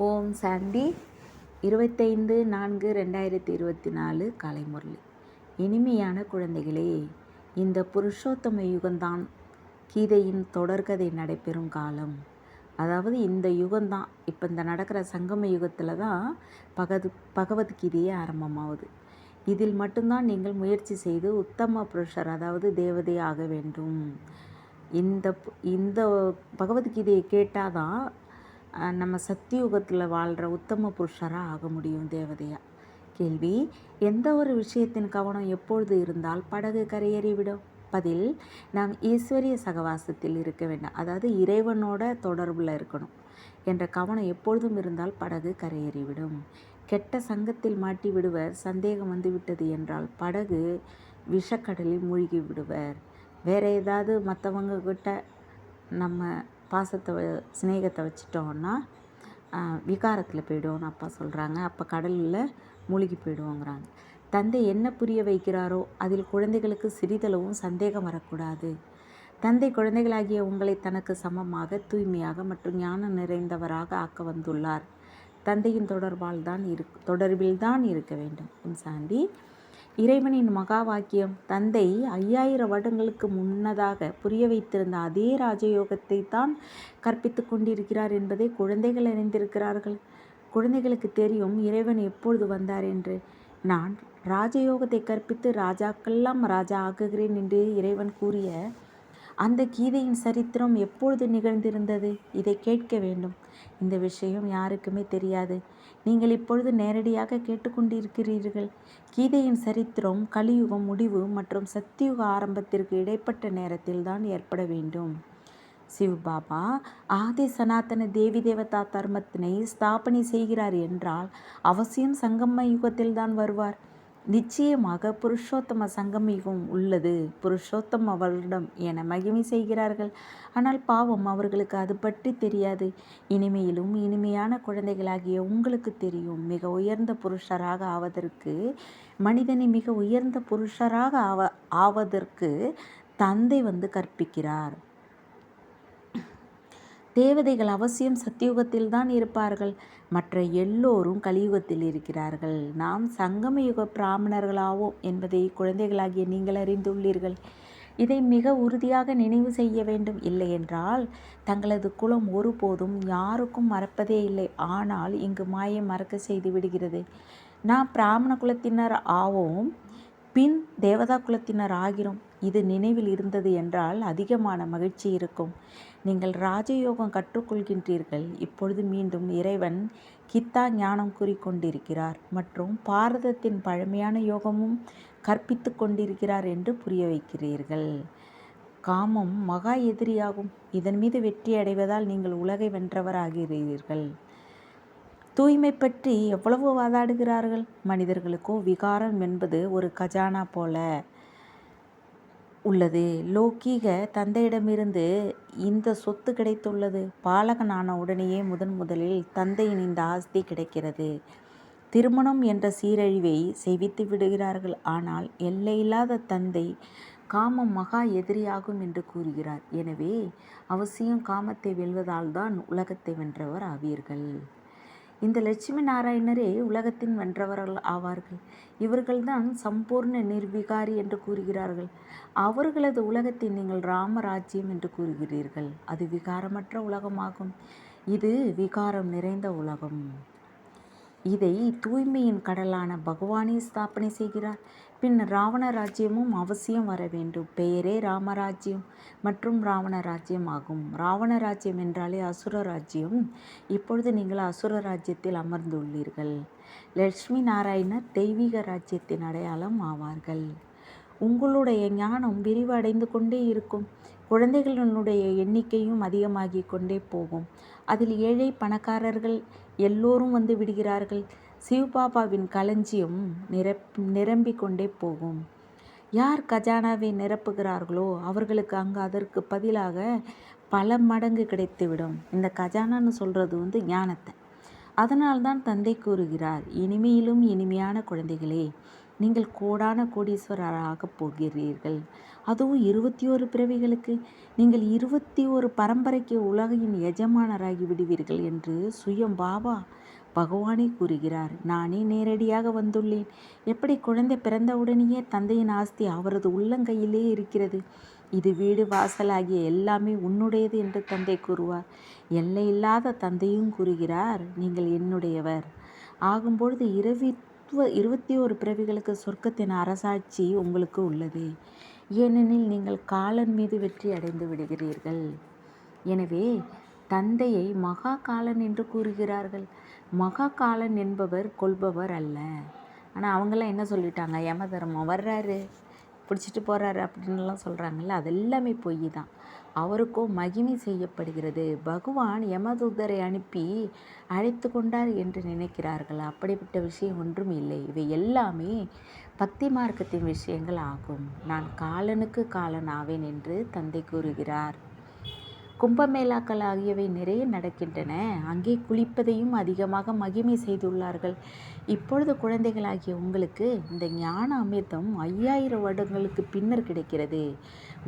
ஓம் சாந்தி 25/4/2024 காலை முரளி. இனிமையான குழந்தைகளே, இந்த புருஷோத்தம யுகம்தான் கீதையின் தொடர்கதை நடைபெறும் காலம். அதாவது இந்த யுகம்தான், இப்போ இந்த நடக்கிற சங்கம யுகத்தில் தான் பகவத்கீதையே ஆரம்பமாகுது. இதில் மட்டும்தான் நீங்கள் முயற்சி செய்து உத்தம புருஷர், அதாவது தேவதை ஆக வேண்டும். இந்த இந்த பகவத்கீதையை கேட்டால் தான் நம்ம சத்தியுகத்தில் வாழ்கிற உத்தம புருஷராக ஆக முடியும், தேவதையாக. கேள்வி: எந்த ஒரு விஷயத்தின் கவனம் எப்பொழுது இருந்தால் படகு கரையேறிவிடும்? பதில்: நாம் ஈஸ்வரிய சகவாசத்தில் இருக்க வேண்டும், அதாவது இறைவனோட தொடர்பில் இருக்கணும் என்ற கவனம் எப்பொழுதும் இருந்தால் படகு கரையேறிவிடும். கெட்ட சங்கத்தில் மாட்டி விடுவர். சந்தேகம் வந்துவிட்டது என்றால் படகு விஷக்கடலில் மூழ்கி விடுவர். வேறு ஏதாவது மற்றவங்க கிட்ட நம்ம பாசத்தை சிநேகத்தை வச்சிட்டோன்னா விகாரத்தில் போய்டுவோன்னு அப்பா சொல்கிறாங்க. அப்போ கடலில் மூழ்கி போய்டுவோங்கிறாங்க. தந்தை என்ன புரிய வைக்கிறாரோ அதில் குழந்தைகளுக்கு சிறிதளவும் சந்தேகம் வரக்கூடாது. தந்தை குழந்தைகளாகிய உங்களை தனக்கு சமமாக, தூய்மையாக மற்றும் ஞானம் நிறைந்தவராக ஆக்க வந்துள்ளார். தந்தையின் தொடர்பில்தான் இருக்க வேண்டும். சாந்தி. இறைவனின் மகா வாக்கியம் தந்தை 5000 வருடங்களுக்கு முன்னதாக புரிய வைத்திருந்த அதே ராஜயோகத்தை தான் கற்பித்து கொண்டிருக்கிறார் என்பதை குழந்தைகள் அறிந்திருக்கிறார்கள். குழந்தைகளுக்கு தெரியும் இறைவன் எப்பொழுது வந்தார் என்று. நான் ராஜயோகத்தை கற்பித்து ராஜாக்கெல்லாம் ராஜா ஆக்குகிறேன் என்று இறைவன் கூறிய அந்த கீதையின் சரித்திரம் எப்பொழுது நிகழ்ந்திருந்தது? இதை கேட்க வேண்டும். இந்த விஷயம் யாருக்குமே தெரியாது. நீங்கள் இப்பொழுது நேரடியாக கேட்டுக்கொண்டிருக்கிறீர்கள். கீதையின் சரித்திரம் கலியுகம் முடிவு மற்றும் சத்தியுக ஆரம்பத்திற்கு இடைப்பட்ட நேரத்தில் தான் ஏற்பட வேண்டும். சிவபாபா ஆதி சனாதன தேவி தேவதா தர்மத்தினை ஸ்தாபனை செய்கிறார் என்றால் அவசியம் சங்கம யுகத்தில் தான் வருவார். நிச்சயமாக புருஷோத்தம சங்கம யுகம் உள்ளது. புருஷோத்தம வருடம் என மகிமை செய்கிறார்கள். ஆனால் பாவம், அவர்களுக்கு அது பற்றி தெரியாது. இனிமையிலும் இனிமையான குழந்தைகளாகிய உங்களுக்கு தெரியும், மிக உயர்ந்த புருஷராக ஆவதற்கு, மனிதனை மிக உயர்ந்த புருஷராக ஆவதற்கு தந்தை கற்பிக்கிறார். தேவதைகள் அவசியம் சத்தியுகத்தில் தான் இருப்பார்கள். மற்ற எல்லோரும் கலியுகத்தில் இருக்கிறார்கள். நாம் சங்கமயுக பிராமணர்களாவோம் என்பதை குழந்தைகளாகிய நீங்கள் அறிந்துள்ளீர்கள். இதை மிக உறுதியாக நினைவு செய்ய வேண்டும். இல்லையென்றால் தங்களது குலம் ஒருபோதும் யாருக்கும் மறப்பதே இல்லை. ஆனால் இங்கு மாயை மறக்க செய்து விடுகிறது. நாம் பிராமண குலத்தினர் ஆவோம், பின் தேவதா குலத்தினர் ஆகிறோம். இது நினைவில் இருந்தது என்றால் அதிகமான மகிழ்ச்சி இருக்கும். நீங்கள் ராஜயோகம் கற்றுக்கொள்கின்றீர்கள். இப்பொழுது மீண்டும் இறைவன் கித்தா ஞானம் கூறிக்கொண்டிருக்கிறார் மற்றும் பாரதத்தின் பழமையான யோகமும் கற்பித்து கொண்டிருக்கிறார் என்று புரிய வைக்கிறீர்கள். காமம் மகா எதிரியாகும். இதன் மீது வெற்றி அடைவதால் நீங்கள் உலகை வென்றவராகிறீர்கள். தூய்மை பற்றி எவ்வளவு வாதாடுகிறார்கள். மனிதர்களுக்கோ விகாரம் என்பது ஒரு கஜானா போல உள்ளது. லௌகீக தந்தையிடமிருந்து இந்த சொத்து கிடைத்துள்ளது. பாலகனான உடனேயே முதலில் தந்தையின் இந்த ஆஸ்தி கிடைக்கிறது. திருமணம் என்ற சீரழிவை செய்வித்து விடுகிறார்கள். ஆனால் எல்லையில்லாத தந்தை காமம் மகா எதிரியாகும் என்று கூறுகிறார். எனவே அவசியம் காமத்தை வெல்வதால் தான் உலகத்தை வென்றவர் ஆவீர்கள். இந்த லட்சுமி நாராயணரே உலகத்தின் வென்றவர்கள் ஆவார்கள். இவர்கள்தான் சம்பூர்ண நிர்விகாரி என்று கூறுகிறார்கள். அவர்களது உலகத்தை நீங்கள் ராமராஜ்யம் என்று கூறுகிறீர்கள். அது விகாரமற்ற உலகமாகும். இது விகாரம் நிறைந்த உலகம். இதை தூய்மையின் கடலான பகவானே ஸ்தாபனை செய்கிறார். பின் ராவண ராஜ்யமும் அவசியம் வர வேண்டும். பெயரே ராமராஜ்யம் மற்றும் ராவண ராஜ்யம் ஆகும். ராவண ராஜ்யம் என்றாலே அசுர ராஜ்யம். இப்பொழுது நீங்கள் அசுர ராஜ்யத்தில் அமர்ந்துள்ளீர்கள். லட்சுமி நாராயணர் தெய்வீக ராஜ்யத்தின் அடையாளம் ஆவார்கள். உங்களுடைய ஞானம் விரிவடைந்து கொண்டே இருக்கும். குழந்தைகளினுடைய எண்ணிக்கையும் அதிகமாகி கொண்டே போகும். அதில் ஏழை பணக்காரர்கள் எல்லோரும் விடுகிறார்கள். சிவபாபாவின் களஞ்சியம் நிரம்பிக் கொண்டே போகும். யார் கஜானாவை நிரப்புகிறார்களோ அவர்களுக்கு அங்கு அதற்கு பதிலாக பல மடங்கு கிடைத்துவிடும். இந்த கஜானான்னு சொல்கிறது ஞானத்தை. அதனால்தான் தந்தை கூறுகிறார், இனிமையிலும் இனிமையான குழந்தைகளே, நீங்கள் கோடான கோடீஸ்வரராகப் போகிறீர்கள். அதுவும் 21 பிறவிகளுக்கு. நீங்கள் 21 பரம்பரைக்கு உலகின் எஜமானராகி விடுவீர்கள் என்று சுயம் பாபா பகவானே கூறுகிறார். நானே நேரடியாக வந்துள்ளேன். எப்படி குழந்தை பிறந்தவுடனேயே தந்தையின் ஆஸ்தி அவரது உள்ளங்கையிலே இருக்கிறது. இது வீடு வாசல் ஆகிய எல்லாமே உன்னுடையது என்று தந்தை கூறுவார். எல்லையில்லாத தந்தையும் கூறுகிறார், நீங்கள் என்னுடையவர் ஆகும்பொழுது 21 பிறவிகளுக்கு சொர்க்கத்தின் அரசாட்சி உங்களுக்கு உள்ளது. ஏனெனில் நீங்கள் காலன் மீது வெற்றி அடைந்து விடுகிறீர்கள். எனவே தந்தையை மகா காலன் என்று கூறுகிறார்கள். மகா காலன் என்பவர் கொள்பவர் அல்ல. ஆனால் அவங்கெல்லாம் என்ன சொல்லிட்டாங்க, யம தர்மம் வர்றாரு பிடிச்சிட்டு போகிறாரு அப்படின்லாம் சொல்கிறாங்கல்ல, அது எல்லாமே பொய் தான். அவருக்கோ மகிமை செய்யப்படுகிறது. பகவான் யமதூதரை அனுப்பி அழைத்து கொண்டார் என்று நினைக்கிறார்கள். அப்படிப்பட்ட விஷயம் ஒன்றும் இல்லை. இவை எல்லாமே பக்தி மார்க்கத்தின் விஷயங்கள் ஆகும். நான் காலனுக்கு காலன் ஆவேன் என்று தந்தை கூறுகிறார். கும்பமேளாக்கள் ஆகியவை நிறைய நடக்கின்றன. அங்கே குளிப்பதையும் அதிகமாக மகிமை செய்துள்ளார்கள். இப்பொழுது குழந்தைகளாகிய உங்களுக்கு இந்த ஞான அமிர்தம் 5000 வருடங்களுக்கு பின்னர் கிடைக்கிறது.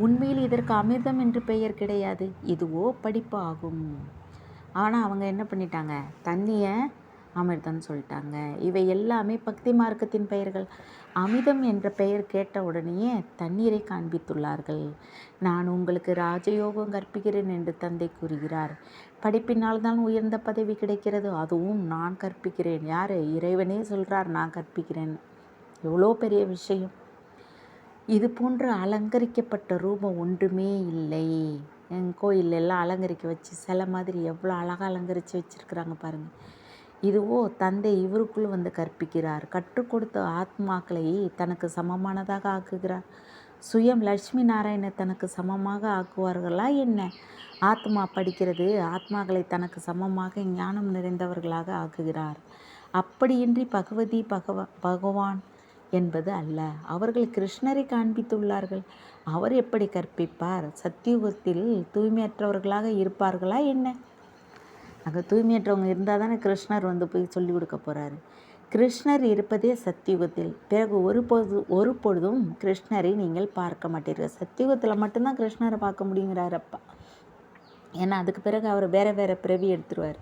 உண்மையில் இதற்கு அமிர்தம் என்று பெயர் கிடையாது. இதுவோ படிப்பு ஆகும். ஆனால் அவங்க என்ன பண்ணிட்டாங்க, தண்ணியை அமிர்தம்னு சொல்லிட்டாங்க. இவை எல்லாமே பக்தி மார்க்கத்தின் பெயர்கள். அமிர்தம் என்ற பெயர் கேட்ட உடனேயே தண்ணீரை காண்பித்துள்ளார்கள். நான் உங்களுக்கு ராஜயோகம் கற்பிக்கிறேன் என்று தந்தை கூறுகிறார். படிப்பினால் தான் உயர்ந்த பதவி கிடைக்கிறது. அதுவும் நான் கற்பிக்கிறேன். யார்? இறைவனே சொல்கிறார், நான் கற்பிக்கிறேன். எவ்வளோ பெரிய விஷயம். இது போன்ற அலங்கரிக்கப்பட்ட ரூபம் ஒன்றுமே இல்லை. எங்கள் கோயில் எல்லாம் அலங்கரிக்க வச்சு சிலை மாதிரி எவ்வளோ அழகாக அலங்கரித்து வச்சுருக்குறாங்க பாருங்கள். இதுவோ தந்தை இவருக்குள் வந்து கற்பிக்கிறார். கற்றுக் கொடுத்த ஆத்மாக்களை தனக்கு சமமானதாக ஆக்குகிறார். சுயம் லட்சுமி நாராயண தனக்கு சமமாக ஆக்குவார்களா என்ன? ஆத்மா படிக்கிறது ஆத்மாக்களை தனக்கு சமமாக ஞானம் நிறைந்தவர்களாக ஆக்குகிறார். அப்படியின்றி பகவான் என்பது அல்ல. அவர்கள் கிருஷ்ணரை காண்பித்துள்ளார்கள். அவர் எப்படி கற்பிப்பார்? சத்தியுகத்தில் தூய்மையற்றவர்களாக இருப்பார்களா என்ன? அங்கே தூய்மையற்றவங்க இருந்தால் தானே கிருஷ்ணர் வந்து போய் சொல்லி கொடுக்க போகிறாரு. கிருஷ்ணர் இருப்பதே சத்தியுகத்தில். பிறகு ஒரு பொழுதும் கிருஷ்ணரை நீங்கள் பார்க்க மாட்டீர்கள். சத்தியுகத்தில் மட்டும்தான் கிருஷ்ணரை பார்க்க முடியுங்கிறார் அப்பா. ஏன்னா அதுக்கு பிறகு அவர் வேறு பிறவி எடுத்துருவார்.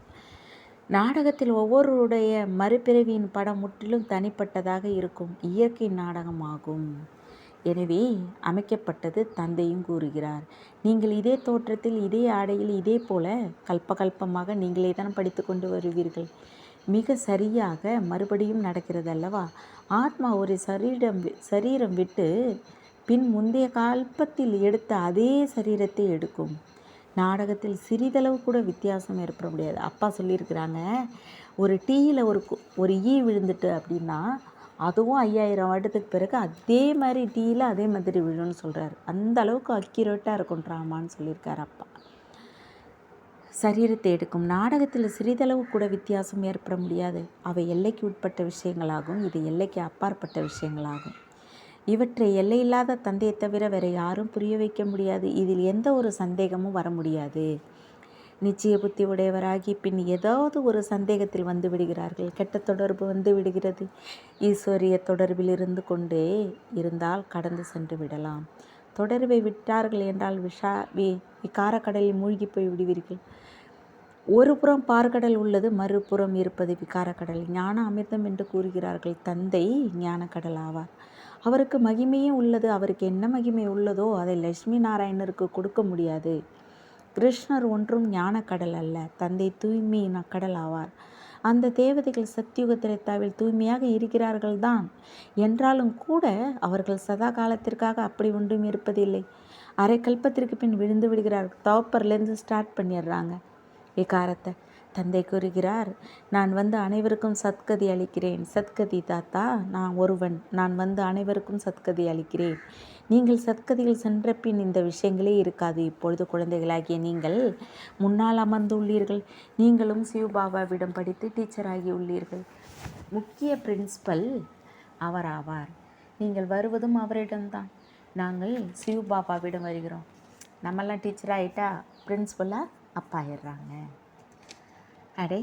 நாடகத்தில் ஒவ்வொருடைய மறுபிறவியின் படம் முற்றிலும் தனிப்பட்டதாக இருக்கும். இயற்கை நாடகமாகும். எனவே அமைக்கப்பட்டது தந்தையும் கூறுகிறார். நீங்கள் இதே தோற்றத்தில், இதே ஆடையில், இதே போல கல்பகல்பமாக நீங்களே தான் படித்து கொண்டு வருவீர்கள். மிக சரியாக மறுபடியும் நடக்கிறது அல்லவா? ஆத்மா ஒரு சரீரம் விட்டு பின் முந்தைய கல்பத்தில் எடுத்த அதே சரீரத்தை எடுக்கும். நாடகத்தில் சிறிதளவு கூட வித்தியாசம் ஏற்பட முடியாது. அப்பா சொல்லியிருக்கிறாங்க, ஒரு டீயில் ஒரு ஈ விழுந்துட்டு அப்படின்னா அதுவும் 5000 வருடத்துக்கு பிறகு அதே மாதிரி டீயில் அதே மாதிரி விழுன்னு சொல்கிறார். அந்த அளவுக்கு அக்யூரேட்டாக இருக்கும் ட்ராமான்னு சொல்லியிருக்கார் அப்பா. சரீரத்தை எடுக்கும். நாடகத்தில் சிறிதளவு கூட வித்தியாசம் ஏற்பட முடியாது. அவை எல்லைக்கு உட்பட்ட விஷயங்களாகும். இது எல்லைக்கு அப்பாற்பட்ட விஷயங்களாகும். இவற்றை எல்லையில்லாத தந்தையை தவிர வேறு யாரும் புரிய வைக்க முடியாது. இதில் எந்த ஒரு சந்தேகமும் வர முடியாது. நிச்சய புத்தி உடையவராகி பின் ஏதாவது ஒரு சந்தேகத்தில் வந்து விடுகிறார்கள். கெட்ட தொடர்பு வந்து விடுகிறது. ஈஸ்வரிய தொடர்பில் இருந்து கொண்டே இருந்தால் கடந்து சென்று விடலாம். தொடர்பை விட்டார்கள் என்றால் விகாரக்கடலில் மூழ்கி போய் விடுவீர்கள். ஒரு புறம் பார்க்கடல் உள்ளது, மறுபுறம் இருப்பது விகாரக்கடல். ஞான அமிர்தம் என்று கூறுகிறார்கள். தந்தை ஞானக்கடல் ஆவார். அவருக்கு மகிமையும் உள்ளது. அவருக்கு என்ன மகிமை உள்ளதோ அதை லட்சுமி நாராயணருக்கு கொடுக்க முடியாது. கிருஷ்ணர் ஒன்றும் ஞானக்கடல் அல்ல. தந்தை தூய்மையின் கடல் ஆவார். அந்த தேவதைகள் சத்தியுக திரேதாவில் தூய்மையாக இருக்கிறார்கள் தான். என்றாலும் கூட அவர்கள் சதா காலத்திற்காக அப்படி ஒன்றும் இருப்பதில்லை. அரை கல்பத்திற்கு பின் விழுந்து விடுகிறார்கள். தவப்பர்லேருந்து ஸ்டார்ட் பண்ணிடுறாங்க விகாரத்தை. தந்தை கூறுகிறார், நான் வந்து அனைவருக்கும் சத்கதி அளிக்கிறேன். சத்கதி தாத்தா, நான் ஒருவன். நான் வந்து அனைவருக்கும் சத்கதி அளிக்கிறேன். நீங்கள் சத்கதியில் சென்ற பின் இந்த விஷயங்களே இருக்காது. இப்பொழுது குழந்தைகளாகிய நீங்கள் முன்னால் அமர்ந்துள்ளீர்கள். நீங்களும் சிவபாபாவிடம் படித்து டீச்சராகி உள்ளீர்கள். முக்கிய பிரின்சிபல் அவர் ஆவார். நீங்கள் வருவதும் அவரிடம்தான். நாங்கள் சிவபாபாவிடம் வருகிறோம். நம்மெல்லாம் டீச்சர் ஆகிட்டா பிரின்சிபலாக அப்பா ஆயிடுறாங்க. அடே,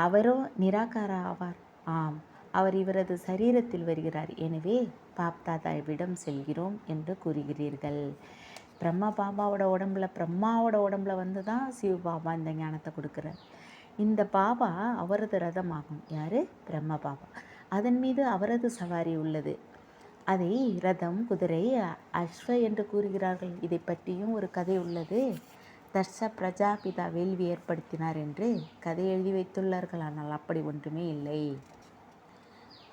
அவரோ நிராகார ஆவார். ஆம், அவர் இவரது சரீரத்தில் வருகிறார். எனவே பாப்தாதாவிடம் செல்கிறோம் என்று கூறுகிறீர்கள். பிரம்மாவோட உடம்புல வந்து தான் சிவ பாபா இந்த ஞானத்தை கொடுக்குறார். இந்த பாபா அவரது ரதமாகும். யார்? பிரம்ம பாபா. அதன் மீது அவரது சவாரி உள்ளது. அதை ரதம், குதிரை, அஸ்வ என்று கூறுகிறார்கள். இதை பற்றியும் ஒரு கதை உள்ளது. தர்ஷ பிரஜாபிதா வேள்வி ஏற்படுத்தினார் என்று கதை எழுதி வைத்துள்ளார்கள். ஆனால் அப்படி ஒன்றுமே இல்லை.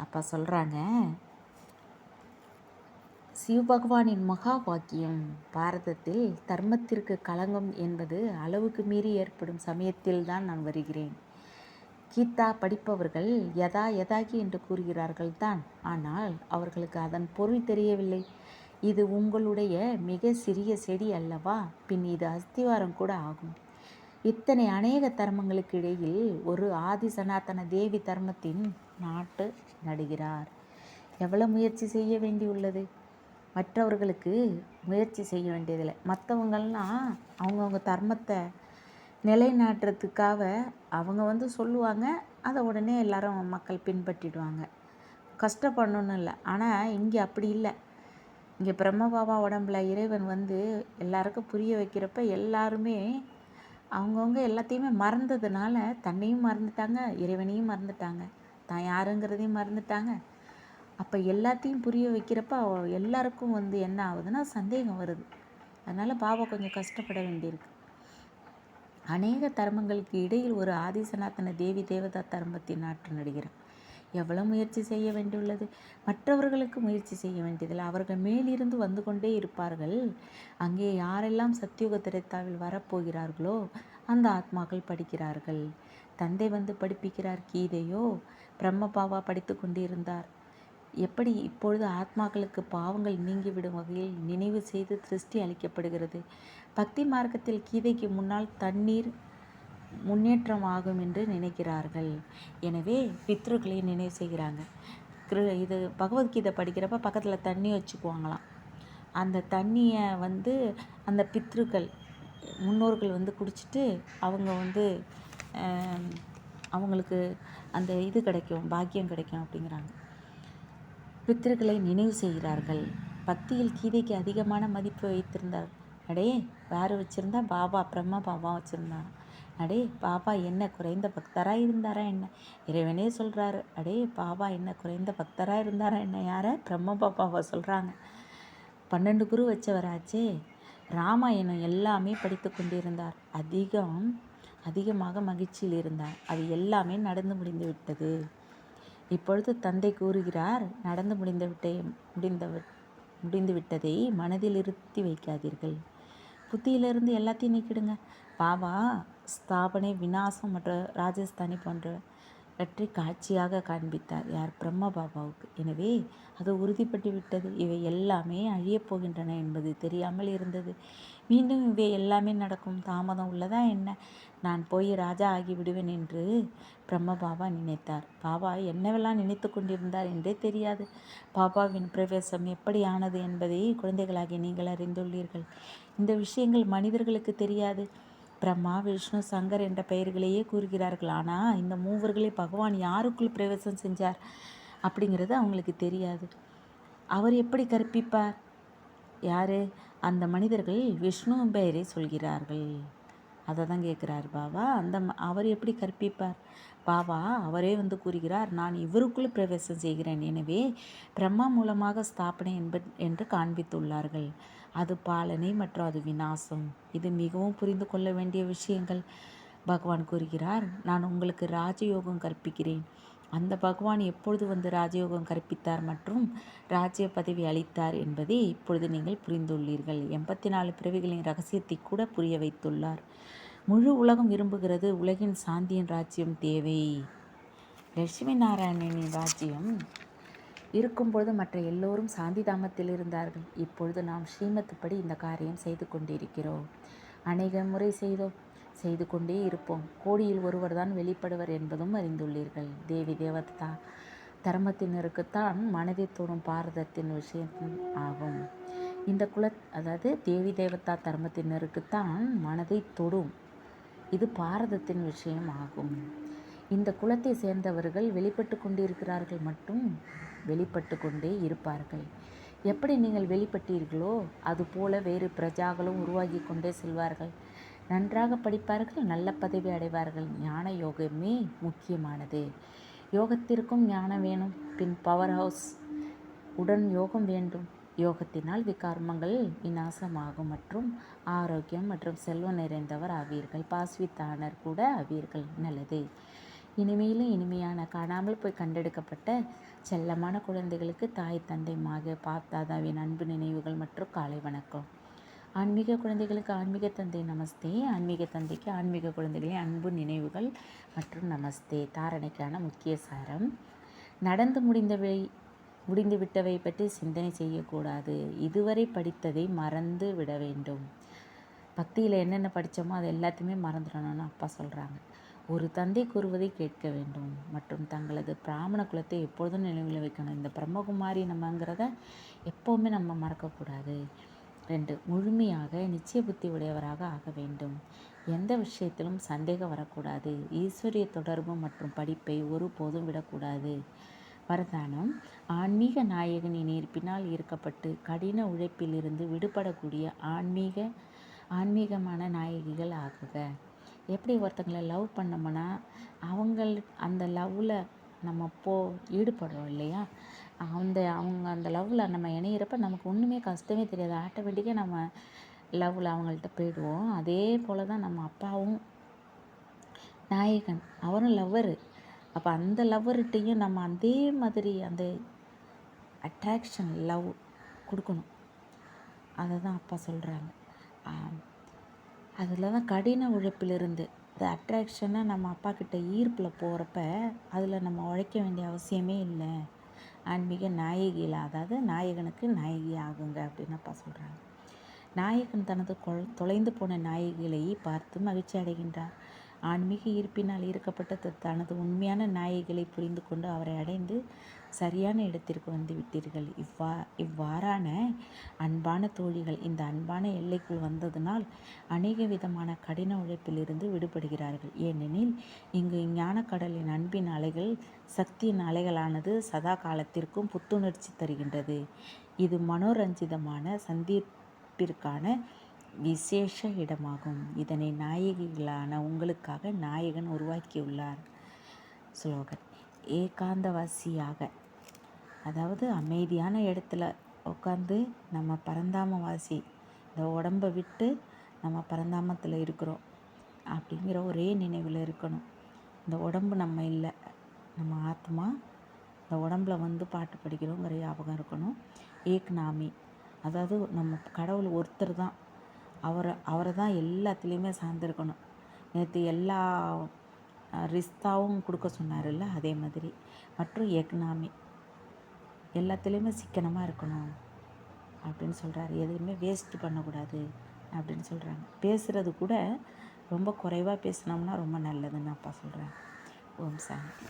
அப்போ சொல்கிறாங்க, சிவபகவானின் மகா வாக்கியம், பாரதத்தில் தர்மத்திற்கு களங்கம் என்பது அளவுக்கு மீறி ஏற்படும் சமயத்தில் தான் நான் வருகிறேன். கீதா படிப்பவர்கள் யதா யதாகி என்று கூறுகிறார்கள் தான், ஆனால் அவர்களுக்கு அதன் பொருள் தெரியவில்லை. இது உங்களுடைய மிக சிறிய செடி அல்லவா, பின் இது அஸ்திவாரம் கூட ஆகும். இத்தனை அநேக தர்மங்களுக்கு இடையில் ஒரு ஆதி சனாதன தேவி தர்மத்தின் நாட்டு நடுகிறார். எவ்வளவு முயற்சி செய்ய வேண்டியுள்ளது. மற்றவர்களுக்கு முயற்சி செய்ய வேண்டியதில்லை. மற்றவங்கள்லாம் அவங்கவுங்க தர்மத்தை நிலைநாட்டுறதுக்காக அவங்க வந்து சொல்லுவாங்க, அதை உடனே எல்லாரும் மக்கள் பின்பற்றிடுவாங்க. கஷ்டப்படணுன்னு இல்லை. ஆனால் இங்கே அப்படி இல்லை. இங்கே பிரம்ம பாபா உடம்புல இறைவன் வந்து எல்லாருக்கும் புரிய வைக்கிறப்ப எல்லாருமே அவங்கவுங்க எல்லாத்தையுமே மறந்ததுனால தன்னையும் மறந்துட்டாங்க, இறைவனையும் மறந்துட்டாங்க, தான் யாருங்கிறதையும் மறந்துட்டாங்க. அப்போ எல்லாத்தையும் புரிய வைக்கிறப்ப எல்லாருக்கும் வந்து என்ன ஆகுதுன்னா சந்தேகம் வருது. அதனால் பாபா கொஞ்சம் கஷ்டப்பட வேண்டியிருக்கு. அநேக தர்மங்களுக்கு இடையில் ஒரு ஆதி சனாதன தேவி தேவதா தர்மத்தின் நாட்டு நடுகிறார். எவ்வளோ முயற்சி செய்ய வேண்டியுள்ளது. மற்றவர்களுக்கு முயற்சி செய்ய வேண்டியதில்லை. அவர்கள் மேலிருந்து வந்து கொண்டே இருப்பார்கள். அங்கே யாரெல்லாம் சத்தியுக திரைத்தாவில் வரப்போகிறார்களோ அந்த ஆத்மாக்கள் படிக்கிறார்கள். தந்தை வந்து படிப்பிக்கிறார். கீதையோ பிரம்ம பாபா படித்து கொண்டிருந்தார். எப்படி இப்பொழுது ஆத்மாக்களுக்கு பாவங்கள் நீங்கிவிடும் வகையில் நினைவு செய்து திருஷ்டி அளிக்கப்படுகிறது. பக்தி மார்க்கத்தில் கீதைக்கு முன்னால் தண்ணீர் முன்னேற்றம் ஆகும் என்று நினைக்கிறார்கள். எனவே பித்ருக்களை நினைவு செய்கிறாங்க. இது பகவத்கீதை படிக்கிறப்ப பக்கத்தில் தண்ணி வச்சுக்குவாங்களாம். அந்த தண்ணியை வந்து அந்த பித்ருக்கள் முன்னோர்கள் வந்து குடிச்சிட்டு அவங்க வந்து அவங்களுக்கு அந்த இது கிடைக்கும், பாக்கியம் கிடைக்கும் அப்படிங்கிறாங்க. பித்ருக்களை நினைவு செய்கிறார்கள். பக்தியில் கீதைக்கு அதிகமான மதிப்பு வைத்திருந்தார். அடே யார் வச்சுருந்தா? பாபா, பிரம்மா பாபா வச்சுருந்தார். அடே பாபா என்ன குறைந்த பக்தராக இருந்தாரா என்ன? இறைவனே சொல்கிறாரு, அடே பாபா என்ன குறைந்த பக்தராக இருந்தாரா என்ன? யாரை? பிரம்ம பாபாவை சொல்கிறாங்க. 12 குரு வச்சவராச்சே. ராமாயணம் எல்லாமே படித்து கொண்டிருந்தார். அதிகமாக மகிழ்ச்சியில் இருந்தார். அது எல்லாமே நடந்து முடிந்து விட்டது. இப்பொழுது தந்தை கூறுகிறார், நடந்து முடிந்துவிட்டதை மனதில் இருத்தி வைக்காதீர்கள். புத்தியிலிருந்து எல்லாத்தையும் நீக்கிடுங்க. பாபா ஸ்தாபனை, விநாசம் மற்றும் ராஜஸ்தானி போன்றவற்றை காட்சியாக காண்பித்தார். யார்? பிரம்ம பாபாவுக்கு. எனவே அது உறுதிப்பட்டு விட்டது. இவை எல்லாமே அழியப் போகின்றன என்பது தெரியாமல் இருந்தது. மீண்டும் இவை எல்லாமே நடக்கும். தாமதம் உள்ளதா என்ன? நான் போய் ராஜா ஆகி விடுவேன் என்று பிரம்ம பாபா நினைத்தார். பாபா என்னவெல்லாம் நினைத்து கொண்டிருந்தார் என்றே தெரியாது. பாபாவின் பிரவேசம் எப்படி ஆனது என்பதை குழந்தைகளாகி நீங்கள் அறிந்துள்ளீர்கள். இந்த விஷயங்கள் மனிதர்களுக்கு தெரியாது. பிரம்மா, விஷ்ணு, சங்கர் என்ற பெயர்களையே கூறுகிறார்கள். ஆனால் இந்த மூவர்களை பகவான் யாருக்குள் பிரவேசம் செஞ்சார் அப்படிங்கிறது அவங்களுக்கு தெரியாது. அவர் எப்படி கற்பிப்பார்? யார்? அந்த மனிதர்கள் விஷ்ணு பெயரை சொல்கிறார்கள். அதை தான் கேட்குறார் பாபா. அவர் எப்படி கற்பிப்பார்? பாபா அவரே வந்து கூறுகிறார், நான் இவருக்குள் பிரவேசம் செய்கிறேன். எனவே பிரம்மா மூலமாக ஸ்தாபனை என்று காண்பித்துள்ளார்கள். அது பாலனை மற்றும் அது விநாசம். இது மிகவும் புரிந்து கொள்ள வேண்டிய விஷயங்கள். பகவான் கூறுகிறார், நான் உங்களுக்கு ராஜயோகம் கற்பிக்கிறேன். அந்த பகவான் எப்பொழுது வந்து ராஜயோகம் கற்பித்தார் மற்றும் ராஜ்ய பதவி அளித்தார் என்பதை இப்பொழுது நீங்கள் புரிந்துள்ளீர்கள். 84 பிறவிகளின் ரகசியத்தை கூட புரிய வைத்துள்ளார். முழு உலகம் விரும்புகிறது. உலகின் சாந்தியின் ராஜ்யம் தேவை. லட்சுமி நாராயணனின் ராஜ்யம் இருக்கும்பொழுது மற்ற எல்லோரும் சாந்தி தாமத்தில் இருந்தார்கள். இப்பொழுது நாம் ஸ்ரீமத்துப்படி இந்த காரியம் செய்து கொண்டிருக்கிறோம். அநேக முறை செய்து கொண்டே இருப்போம். கோடியில் ஒருவர் தான் வெளிப்படுவர் என்பதும் அறிந்துள்ளீர்கள். தேவி தேவதா தர்மத்தினருக்குத்தான் மனதை தொடும் பாரதத்தின் விஷயம் ஆகும். இந்த அதாவது தேவி தேவதா தர்மத்தினருக்குத்தான் மனதை தொடும். இது பாரதத்தின் விஷயம் ஆகும். இந்த குலத்தை சேர்ந்தவர்கள் வெளிப்பட்டு கொண்டிருக்கிறார்கள் மட்டும் வெளிப்பட்டு கொண்டே இருப்பார்கள். எப்படி நீங்கள் வெளிப்பட்டீர்களோ அதுபோல வேறு பிரஜாக்களும் உருவாகி கொண்டே செல்வார்கள். நன்றாக படிப்பார்கள், நல்ல பதவி அடைவார்கள். ஞான யோகமே முக்கியமானது. யோகத்திற்கும் ஞானம் வேணும். பின் பவர் ஹவுஸ் உடன் யோகம் வேண்டும். யோகத்தினால் விகாரங்கள் விநாசமாகும் மற்றும் ஆரோக்கியம் மற்றும் செல்வம் நிறைந்தவர் ஆவீர்கள். பாஸ்வித்தானர் கூட ஆவீர்கள். நல்லது. இனிமையிலும் இனிமையான காணாமல் போய் கண்டெடுக்கப்பட்ட செல்லமான குழந்தைகளுக்கு தாய் தந்தை மாக பாப் தாதாவின் அன்பு நினைவுகள் மற்றும் காலை வணக்கம். ஆன்மீக குழந்தைகளுக்கு ஆன்மீக தந்தை நமஸ்தே. ஆன்மீக தந்தைக்கு ஆன்மீக குழந்தைகளின் அன்பு நினைவுகள் மற்றும் நமஸ்தே. தாரணைக்கான முக்கிய சாரம்: நடந்து முடிந்துவிட்டவை பற்றி சிந்தனை செய்யக்கூடாது. இதுவரை படித்ததை மறந்து விட வேண்டும். பக்தியில் என்னென்ன படித்தோமோ அது எல்லாத்தையுமே மறந்துடணும்னு அப்பா சொல்கிறாங்க. ஒரு தந்தை கூறுவதை கேட்க வேண்டும் மற்றும் தங்களது பிராமண குலத்தை எப்பொழுதும் நினைவில் வைக்கணும். இந்த பிரம்மகுமாரி நம்மங்கிறத எப்போவுமே நம்ம மறக்கக்கூடாது. 2. முழுமையாக நிச்சய புத்தி உடையவராக ஆக வேண்டும். எந்த விஷயத்திலும் சந்தேகம் வரக்கூடாது. ஈஸ்வரிய தொடர்பு மற்றும் படிப்பை ஒருபோதும் விடக்கூடாது. வரதானம்: ஆன்மீக நாயகனின் ஈர்ப்பினால் ஈர்க்கப்பட்டு கடின உழைப்பிலிருந்து விடுபடக்கூடிய ஆன்மீகமான நாயகிகள் ஆகுக. எப்படி ஒருத்தங்களை லவ் பண்ணோம்னா அந்த லவ்வில் நம்ம ஈடுபடுறோம் இல்லையா, அவங்க அந்த லவ்வில் நம்ம இணையிறப்ப நமக்கு ஒன்றுமே கஷ்டமே தெரியாது. ஆட்டோமேட்டிக்காக நம்ம லவ்வில் அவங்கள்ட்ட போயிடுவோம். அதே போல் தான் நம்ம அப்பாவும் நாயகன், அவரும் லவ்வரு. அப்போ அந்த லவ்வர்கிட்டையும் நம்ம அதே மாதிரி அந்த அட்ராக்ஷன் லவ் கொடுக்கணும். அதை தான் அப்பா சொல்கிறாங்க. அதில் தான் கடின உழைப்பிலிருந்து அந்த அட்ராக்ஷனை நம்ம அப்பா கிட்ட ஈர்ப்பில் போகிறப்ப அதில் நம்ம உழைக்க வேண்டிய அவசியமே இல்லை. ஆன்மீக நாயகியில், அதாவது நாயகனுக்கு நாயகி ஆகுங்க அப்படின்னு அப்பா சொல்கிறாங்க. நாயகன் தனது தொலைந்து போன நாயகிகளை பார்த்து மகிழ்ச்சி அடைகின்றார். ஆன்மீக ஈர்ப்பினால் ஈர்க்கப்பட்ட தனது உண்மையான நாயகிகளை புரிந்து கொண்டு அவரை அடைந்து சரியான இடத்திற்கு வந்து விட்டீர்கள். இவ்வாறான அன்பான தோழிகள் இந்த அன்பான எல்லைக்குள் வந்ததனால் அநேக விதமான கடின உழைப்பிலிருந்து விடுபடுகிறார்கள். ஏனெனில் இங்கு ஞானக்கடலின் அன்பின் அலைகள், சக்தியின் அலைகளானது சதா காலத்திற்கும் புத்துணர்ச்சி தருகின்றது. இது மனோரஞ்சிதமான சந்திப்பிற்கான விசேஷ இடமாகும். இதனை நாயகிகளான உங்களுக்காக நாயகன் உருவாக்கியுள்ளார். ஸ்லோகன்: ஏகாந்தவாசியாக, அதாவது அமைதியான இடத்துல உட்காந்து நம்ம பரந்தாமவாசி, இந்த உடம்பை விட்டு நம்ம பரந்தாமத்தில் இருக்கிறோம் அப்படிங்கிற ஒரே நினைவில் இருக்கணும். இந்த உடம்பு நம்ம இல்லை, நம்ம ஆத்மா இந்த உடம்புல வந்து பாட்டு படிக்கிறோங்கிற ஞாபகம் இருக்கணும். ஏக்நாமி, அதாவது நம்ம கடவுள் ஒருத்தர் தான், அவரை தான் எல்லாத்துலேயுமே சார்ந்திருக்கணும். நேற்று எல்லா ரிஸ்தாவும் கொடுக்க சொன்னார்ல, அதே மாதிரி. மற்றும் எக்னாமி, எல்லாத்துலேயுமே சிக்கனமாக இருக்கணும் அப்படின்னு சொல்கிறாரு. எதுவுமே வேஸ்ட் பண்ணக்கூடாது அப்படின்னு சொல்கிறாங்க. பேசுகிறது கூட ரொம்ப குறைவாக பேசினோம்னா ரொம்ப நல்லதுன்னு அப்பா சொல்கிறாங்க. ஓம் சாந்தி.